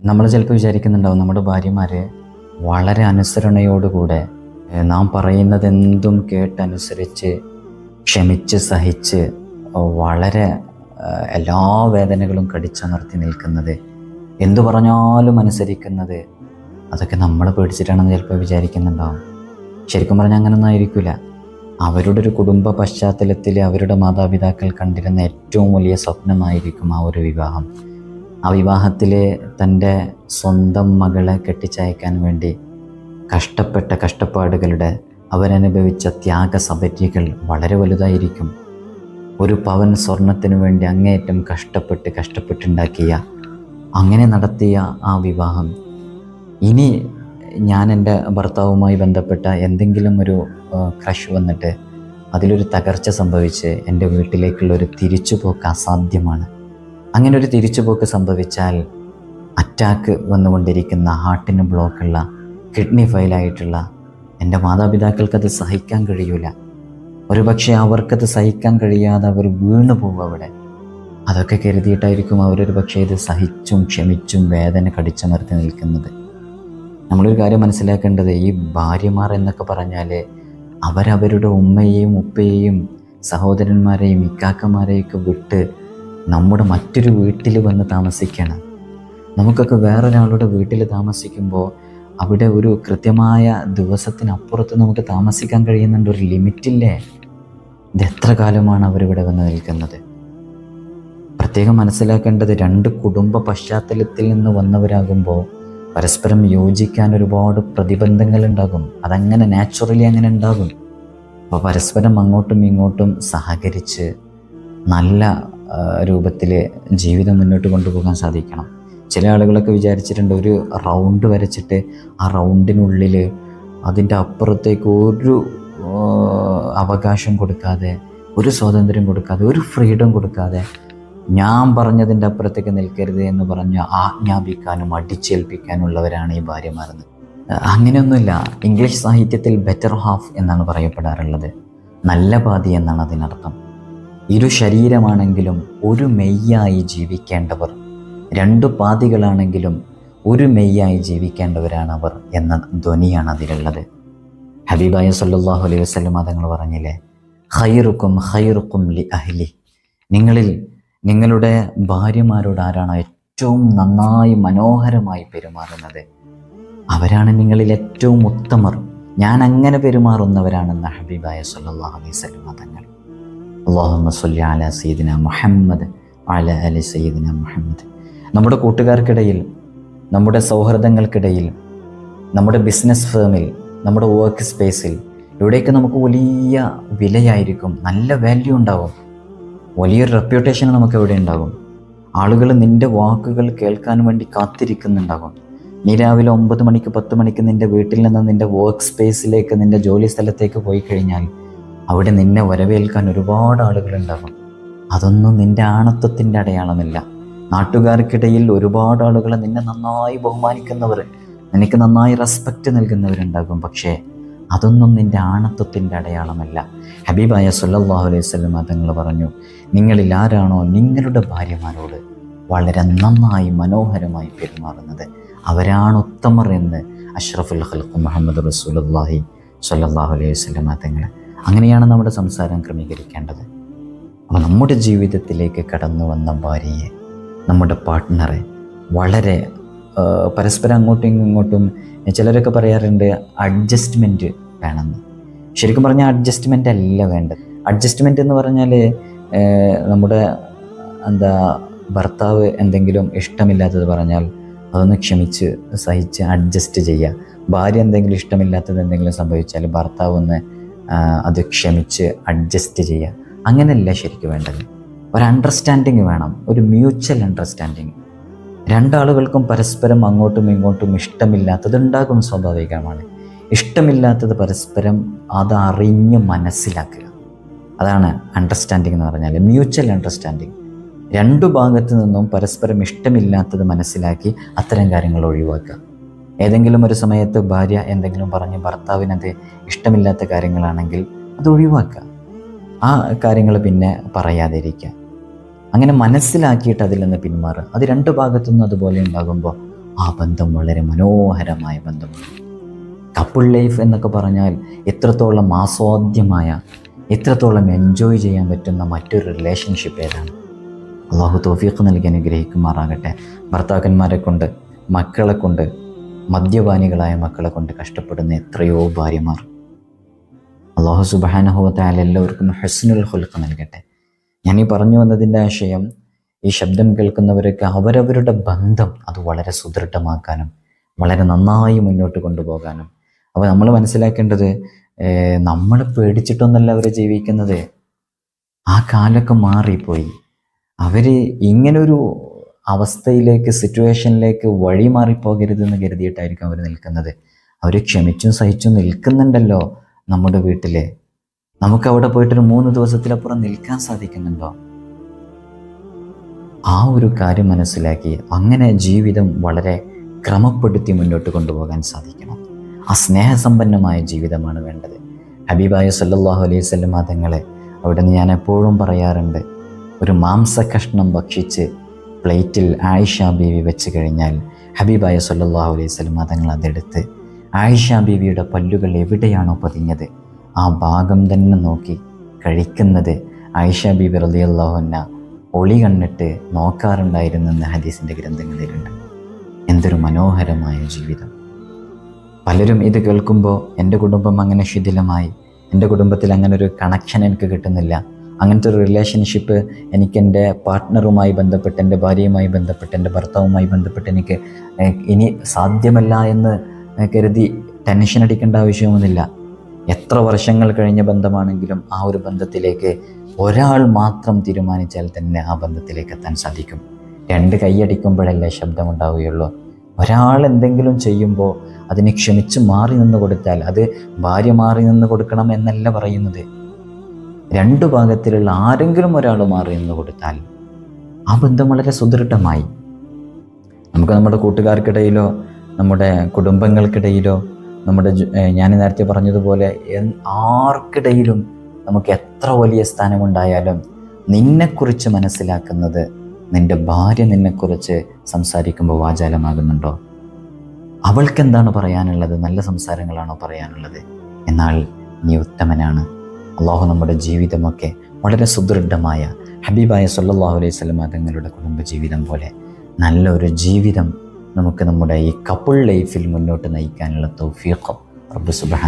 നമ്മൾ ചിലപ്പോൾ വിചാരിക്കുന്നുണ്ടാവും നമ്മുടെ ഭാര്യമാർ വളരെ അനുസരണയോടുകൂടെ നാം പറയുന്നതെന്തും കേട്ടനുസരിച്ച് ക്ഷമിച്ച് സഹിച്ച് വളരെ എല്ലാ വേദനകളും കടിച്ചമർത്തി നിൽക്കുന്നത്, എന്തു പറഞ്ഞാലും അനുസരിക്കുന്നത്, അതൊക്കെ നമ്മൾ പേടിച്ചിട്ടാണെന്ന് ചിലപ്പോൾ വിചാരിക്കുന്നുണ്ടാവും. ശരിക്കും പറഞ്ഞാൽ അങ്ങനെയൊന്നും ആയിരിക്കില്ല. അവരുടെ ഒരു കുടുംബ പശ്ചാത്തലത്തിൽ അവരുടെ മാതാപിതാക്കൾ കണ്ടിരുന്ന ഏറ്റവും വലിയ സ്വപ്നമായിരിക്കും ആ ഒരു വിവാഹം. ആ വിവാഹത്തിൽ തൻ്റെ സ്വന്തം മകളെ കെട്ടിച്ചയക്കാൻ വേണ്ടി കഷ്ടപ്പെട്ട കഷ്ടപ്പാടുകളുടെ അവരനുഭവിച്ച ത്യാഗസപര്യകൾ വളരെ വലുതായിരിക്കും. ഒരു പവൻ സ്വർണത്തിന് വേണ്ടി അങ്ങേയറ്റം കഷ്ടപ്പെട്ടുണ്ടാക്കിയ അങ്ങനെ നടത്തിയ ആ വിവാഹം ഇനി ഞാൻ എൻ്റെ ഭർത്താവുമായി ബന്ധപ്പെട്ട എന്തെങ്കിലും ഒരു ക്രഷ് വന്നിട്ട് അതിലൊരു തകർച്ച സംഭവിച്ച് എൻ്റെ വീട്ടിലേക്കുള്ളൊരു തിരിച്ചുപോക്ക് അസാധ്യമാണ്. അങ്ങനെ ഒരു തിരിച്ചുപോക്ക് സംഭവിച്ചാൽ അറ്റാക്ക് വന്നുകൊണ്ടിരിക്കുന്ന, ഹാർട്ടിന് ബ്ലോക്കുള്ള, കിഡ്നി ഫെയിലായിട്ടുള്ള എൻ്റെ മാതാപിതാക്കൾക്കത് സഹിക്കാൻ കഴിയില്ല. ഒരുപക്ഷെ അവർക്കത് സഹിക്കാൻ കഴിയാതെ അവർ വീണു പോകും അവിടെ. അതൊക്കെ കരുതിയിട്ടായിരിക്കും അവരൊരു പക്ഷേ ഇത് സഹിച്ചും ക്ഷമിച്ചും വേദന കടിച്ചമർത്തി നിൽക്കുന്നത്. നമ്മളൊരു കാര്യം മനസ്സിലാക്കേണ്ടത്, ഈ ഭാര്യമാർ എന്നൊക്കെ പറഞ്ഞാൽ അവരവരുടെ ഉമ്മയെയും ഉപ്പയെയും സഹോദരന്മാരെയും ഇക്കാക്കന്മാരെയൊക്കെ വിട്ട് നമ്മുടെ മറ്റൊരു വീട്ടിൽ വന്ന് താമസിക്കണം. നമുക്കൊക്കെ വേറൊരാളുടെ വീട്ടിൽ താമസിക്കുമ്പോൾ അവിടെ ഒരു കൃത്യമായ ദിവസത്തിനപ്പുറത്ത് നമുക്ക് താമസിക്കാൻ കഴിയുന്നുണ്ട്, ഒരു ലിമിറ്റില്ലേ? ഇത് എത്ര കാലമാണ് അവരിവിടെ വന്ന് നിൽക്കുന്നത്? പ്രത്യേകം മനസ്സിലാക്കേണ്ടത്, രണ്ട് കുടുംബ പശ്ചാത്തലത്തിൽ നിന്ന് വന്നവരാകുമ്പോൾ പരസ്പരം യോജിക്കാൻ ഒരുപാട് പ്രതിബന്ധങ്ങളുണ്ടാകും. അതങ്ങനെ നാച്ചുറലി അങ്ങനെ ഉണ്ടാകും. അപ്പോൾ പരസ്പരം അങ്ങോട്ടും ഇങ്ങോട്ടും സഹകരിച്ച് നല്ല രൂപത്തിൽ ജീവിതം മുന്നോട്ട് കൊണ്ടുപോകാൻ സാധിക്കണം. ചില ആളുകളൊക്കെ വിചാരിച്ചിട്ടുണ്ട്, ഒരു റൗണ്ട് വരച്ചിട്ട് ആ റൗണ്ടിനുള്ളിൽ അതിൻ്റെ അപ്പുറത്തേക്ക് ഒരു അവകാശം കൊടുക്കാതെ, ഒരു സ്വാതന്ത്ര്യം കൊടുക്കാതെ, ഒരു ഫ്രീഡം കൊടുക്കാതെ, ഞാൻ പറഞ്ഞതിൻ്റെ അപ്പുറത്തേക്ക് നിൽക്കരുത് എന്ന് പറഞ്ഞ് ആജ്ഞാപിക്കാനും അടിച്ചേൽപ്പിക്കാനുള്ളവരാണ് ഈ ഭാര്യമാരെന്ന്. അങ്ങനെയൊന്നുമില്ല. ഇംഗ്ലീഷ് സാഹിത്യത്തിൽ ബെറ്റർ ഹാഫ് എന്നാണ് പറയപ്പെടാറുള്ളത്. നല്ല പാതി എന്നാണ് അതിനർത്ഥം. ഇരു ശരീരമാണെങ്കിലും ഒരു മെയ്യായി ജീവിക്കേണ്ടവർ, രണ്ടു പാതികളാണെങ്കിലും ഒരു മെയ്യായി ജീവിക്കേണ്ടവരാണ് അവർ എന്ന ധ്വനിയാണ് അതിലുള്ളത്. ഹബീബായ സല്ലല്ലാഹു അലൈഹി വസല്ലം തങ്ങൾ പറഞ്ഞില്ലേ, ഖൈറുക്കും ലി അഹ്ലി, നിങ്ങളിൽ നിങ്ങളുടെ ഭാര്യമാരോട് ആരാണോ ഏറ്റവും നന്നായി മനോഹരമായി പെരുമാറുന്നത് അവരാണ് നിങ്ങളിൽ ഏറ്റവും ഉത്തമർ. ഞാൻ അങ്ങനെ പെരുമാറുന്നവരാണെന്ന് ഹബീബായ സല്ലല്ലാഹു അലൈഹി വസല്ലം തങ്ങൾ. അല്ലാഹുമ്മ സ്വല്ലി അലാ സയ്യിദിന മുഹമ്മദ് വഅലാ ആലി സയ്യിദിന മുഹമ്മദ്. നമ്മുടെ കൂട്ടുകാർക്കിടയിൽ, നമ്മുടെ സൗഹൃദങ്ങൾക്കിടയിൽ, നമ്മുടെ ബിസിനസ് ഫേമിൽ, നമ്മുടെ വർക്ക് സ്പേസിൽ, ഇവിടെയൊക്കെ നമുക്ക് വലിയ വിലയായിരിക്കും, നല്ല വാല്യൂ ഉണ്ടാവും, വലിയൊരു റെപ്യൂട്ടേഷൻ നമുക്ക് ഇവിടെ ഉണ്ടാകും. ആളുകൾ നിൻ്റെ വാക്കുകൾ കേൾക്കാൻ വേണ്ടി കാത്തിരിക്കുന്നുണ്ടാകും. നീ രാവിലെ 9 മണിക്ക് 10 മണിക്ക് നിൻ്റെ വീട്ടിൽ നിന്ന് നിൻ്റെ വർക്ക് സ്പേസിലേക്ക്, നിൻ്റെ ജോലി സ്ഥലത്തേക്ക് പോയി കഴിഞ്ഞാൽ അവിടെ നിന്നെ വരവേൽക്കാൻ ഒരുപാട് ആളുകളുണ്ടാകും. അതൊന്നും നിൻ്റെ ആണത്വത്തിൻ്റെ അടയാളമല്ല. നാട്ടുകാർക്കിടയിൽ ഒരുപാട് ആളുകൾ നിന്നെ നന്നായി ബഹുമാനിക്കുന്നവർ, നിനക്ക് നന്നായി റെസ്പെക്റ്റ് നൽകുന്നവരുണ്ടാകും. പക്ഷേ അതൊന്നും നിൻ്റെ ആണത്വത്തിൻ്റെ അടയാളമല്ല. ഹബീബായ സല്ലല്ലാഹു അലൈഹി വസല്ലം തങ്ങൾ പറഞ്ഞു, നിങ്ങളിൽ ആരാണോ നിങ്ങളുടെ ഭാര്യമാരോട് വളരെ നന്നായി മനോഹരമായി പെരുമാറുന്നത് അവരാണ് ഉത്തമർ എന്ന് അഷ്റഫുൽ ഖൽഖ് മുഹമ്മദ് റസൂലുള്ളാഹി സല്ലല്ലാഹു അലൈഹി വസല്ലം തങ്ങൾ. അങ്ങനെയാണ് നമ്മുടെ സംസാരം ക്രമീകരിക്കേണ്ടത്. അപ്പോൾ നമ്മുടെ ജീവിതത്തിലേക്ക് കടന്നു വന്ന ഭാര്യയെ, നമ്മുടെ പാർട്ട്ണറെ വളരെ പരസ്പരം അങ്ങോട്ടും ഇങ്ങോട്ടും, ചിലരൊക്കെ പറയാറുണ്ട് അഡ്ജസ്റ്റ്മെൻറ്റ് വേണമെന്ന്. ശരിക്കും പറഞ്ഞാൽ അഡ്ജസ്റ്റ്മെൻ്റ് അല്ല വേണ്ടത്. അഡ്ജസ്റ്റ്മെൻ്റ് എന്ന് പറഞ്ഞാൽ നമ്മുടെ ഭർത്താവ് എന്തെങ്കിലും ഇഷ്ടമില്ലാത്തത് പറഞ്ഞാൽ അതൊന്ന് ക്ഷമിച്ച് സഹിച്ച് അഡ്ജസ്റ്റ് ചെയ്യുക. ഭാര്യ എന്തെങ്കിലും ഇഷ്ടമില്ലാത്തത് എന്തെങ്കിലും സംഭവിച്ചാൽ ഭർത്താവ് ഒന്ന് അത് ക്ഷമിച്ച് അഡ്ജസ്റ്റ് ചെയ്യുക. അങ്ങനെയല്ല ശരിക്കും വേണ്ടത്. ഒരു അണ്ടർസ്റ്റാൻഡിങ് വേണം, ഒരു മ്യൂച്വൽ അണ്ടർസ്റ്റാൻഡിങ്. രണ്ടാളുകൾക്കും പരസ്പരം അങ്ങോട്ടും ഇങ്ങോട്ടും ഇഷ്ടമില്ലാത്തത് ഉണ്ടാകും, സ്വാഭാവികമാണ്. ഇഷ്ടമില്ലാത്തത് പരസ്പരം അതറിഞ്ഞ് മനസ്സിലാക്കുക. അതാണ് അണ്ടർസ്റ്റാൻഡിങ് എന്ന് പറഞ്ഞാൽ, മ്യൂച്വൽ അണ്ടർസ്റ്റാൻഡിങ്. രണ്ടു ഭാഗത്തു നിന്നും പരസ്പരം ഇഷ്ടമില്ലാത്തത് മനസ്സിലാക്കി അത്തരം കാര്യങ്ങൾ ഒഴിവാക്കുക. ഏതെങ്കിലും ഒരു സമയത്ത് ഭാര്യ എന്തെങ്കിലും പറഞ്ഞ് ഭർത്താവിനത് ഇഷ്ടമില്ലാത്ത കാര്യങ്ങളാണെങ്കിൽ അത് ഒഴിവാക്കുക. ആ കാര്യങ്ങൾ പിന്നെ പറയാതിരിക്കുക. അങ്ങനെ മനസ്സിലാക്കിയിട്ട് അതിൽ നിന്ന് പിന്മാറുക. അത് രണ്ട് ഭാഗത്തുനിന്നും അതുപോലെ ഉണ്ടാകുമ്പോൾ ആ ബന്ധം വളരെ മനോഹരമായ ബന്ധമാണ്. കപ്പിൾ ലൈഫ് എന്നൊക്കെ പറഞ്ഞാൽ എത്രത്തോളം ആസ്വാദ്യമായ, എത്രത്തോളം എൻജോയ് ചെയ്യാൻ പറ്റുന്ന മറ്റൊരു റിലേഷൻഷിപ്പ് ഏതാണ്? അള്ളാഹു തൗഫീഖ് നൽകി അനുഗ്രഹിക്കുമാറാകട്ടെ. ഭർത്താക്കന്മാരെ കൊണ്ട്, മക്കളെ കൊണ്ട്, മദ്യപാനികളായ മക്കളെ കൊണ്ട് കഷ്ടപ്പെടുന്ന എത്രയോ ഭാര്യമാർ. അള്ളാഹു സുബ്ഹാനഹു വ തആല എല്ലാവർക്കും ഹുസ്നുൽ ഖുൽഖ് നൽകട്ടെ. ഞാനീ പറഞ്ഞു വന്നതിൻ്റെ ആശയം, ഈ ശബ്ദം കേൾക്കുന്നവരൊക്കെ അവരവരുടെ ബന്ധം അത് വളരെ സുദൃഢമാക്കാനും വളരെ നന്നായി മുന്നോട്ട് കൊണ്ടുപോകാനും. അപ്പോൾ നമ്മൾ മനസ്സിലാക്കേണ്ടത്, നമ്മൾ പേടിച്ചിട്ടൊന്നല്ല അവർ ജീവിക്കുന്നത്. ആ കാലമൊക്കെ മാറിപ്പോയി. അവർ ഇങ്ങനൊരു അവസ്ഥയിലേക്ക്, സിറ്റുവേഷനിലേക്ക് വഴി മാറിപ്പോകരുതെന്ന് കരുതിയിട്ടായിരിക്കും അവർ നിൽക്കുന്നത്. അവർ ക്ഷമിച്ചും സഹിച്ചും നിൽക്കുന്നുണ്ടല്ലോ നമ്മുടെ വീട്ടിൽ. നമുക്കവിടെ പോയിട്ടൊരു 3 ദിവസത്തിലപ്പുറം നിൽക്കാൻ സാധിക്കുന്നുണ്ടോ? ആ ഒരു കാര്യം മനസ്സിലാക്കി അങ്ങനെ ജീവിതം വളരെ ക്രമപ്പെടുത്തി മുന്നോട്ട് കൊണ്ടുപോകാൻ സാധിക്കണം. ആ സ്നേഹസമ്പന്നമായ ജീവിതമാണ് വേണ്ടത്. ഹബീബായ സല്ലല്ലാഹു അലൈഹി വസല്ലം തങ്ങളെ അവിടെ നിന്ന് ഞാൻ എപ്പോഴും പറയാറുണ്ട്, ഒരു മാംസകഷ്ണം ഭക്ഷിച്ച് പ്ലേറ്റിൽ ആയിഷ ബീവി വെച്ച് കഴിഞ്ഞാൽ ഹബീബായ സല്ലല്ലാഹു അലൈഹി വസല്ലം തങ്ങൾ അതെടുത്ത് ആയിഷ ബീവിയുടെ പല്ലുകൾ എവിടെയാണോ പതിഞ്ഞത് ആ ഭാഗം തന്നെ നോക്കി കഴിക്കുന്നത് ആയിഷ ബീവി റളിയല്ലാഹു അൻഹ ഒളി കണ്ടിട്ട് നോക്കാറുണ്ടായിരുന്നെന്ന് ഹദീസിൻ്റെ ഗ്രന്ഥങ്ങളിലുണ്ട്. എന്തൊരു മനോഹരമായ ജീവിതം. പലരും ഇത് കേൾക്കുമ്പോൾ എൻ്റെ കുടുംബം അങ്ങനെ ശിഥിലമായി, എൻ്റെ കുടുംബത്തിൽ അങ്ങനെ ഒരു കണക്ഷൻ എനിക്ക് കിട്ടുന്നില്ല, അങ്ങനത്തെ ഒരു റിലേഷൻഷിപ്പ് എനിക്ക് എൻ്റെ പാർട്ട്ണറുമായി ബന്ധപ്പെട്ട്, എൻ്റെ ഭാര്യയുമായി ബന്ധപ്പെട്ട്, എൻ്റെ ഭർത്താവുമായി ബന്ധപ്പെട്ട് എനിക്ക് ഇനി സാധ്യമല്ല എന്ന് കരുതി ടെൻഷൻ അടിക്കേണ്ട ആവശ്യമൊന്നുമില്ല. എത്ര വർഷങ്ങൾ കഴിഞ്ഞ ബന്ധമാണെങ്കിലും ആ ഒരു ബന്ധത്തിലേക്ക് ഒരാൾ മാത്രം തീരുമാനിച്ചാൽ തന്നെ ആ ബന്ധത്തിലേക്ക് എത്താൻ സാധിക്കും. 2 കൈയടിക്കുമ്പോഴല്ലേ ശബ്ദമുണ്ടാവുകയുള്ളൂ. ഒരാൾ എന്തെങ്കിലും ചെയ്യുമ്പോൾ അതിനെ ക്ഷമിച്ച് മാറി നിന്ന് കൊടുത്താൽ, അത് ഭാര്യ മാറി നിന്ന് കൊടുക്കണം എന്നല്ല പറയുന്നത്, 2 ഭാഗത്തിലുള്ള ആരെങ്കിലും ഒരാൾ മാറി നിന്ന് കൊടുത്താൽ ആ ബന്ധം വളരെ സുദൃഢമായി. നമുക്ക് നമ്മുടെ കൂട്ടുകാർക്കിടയിലോ നമ്മുടെ കുടുംബങ്ങൾക്കിടയിലോ നമ്മുടെ ഞാൻ നേരത്തെ പറഞ്ഞതുപോലെ ആർക്കിടയിലും നമുക്ക് എത്ര വലിയ സ്ഥാനമുണ്ടായാലും നിന്നെക്കുറിച്ച് മനസ്സിലാക്കുന്നത് നിൻ്റെ ഭാര്യ നിന്നെക്കുറിച്ച് സംസാരിക്കുമ്പോൾ വാചാലമാകുന്നുണ്ടോ? അവൾക്കെന്താണ് പറയാനുള്ളത്? നല്ല സംസാരങ്ങളാണോ പറയാനുള്ളത്? എന്നാൽ നീ ഉത്തമനാണ്. അള്ളാഹു നമ്മുടെ ജീവിതമൊക്കെ വളരെ സുദൃഢമായ ഹബീബായ സല്ലല്ലാഹു അലൈഹി വസല്ലം തങ്ങളുടെ കുടുംബജീവിതം പോലെ നല്ലൊരു ജീവിതം നമുക്ക് നമ്മുടെ ഈ കപ്പിൾ ലൈഫിൽ മുന്നോട്ട് നയിക്കാനുള്ള തൗഫീഖ് റബ്ബ് സുബ്ഹാനഹു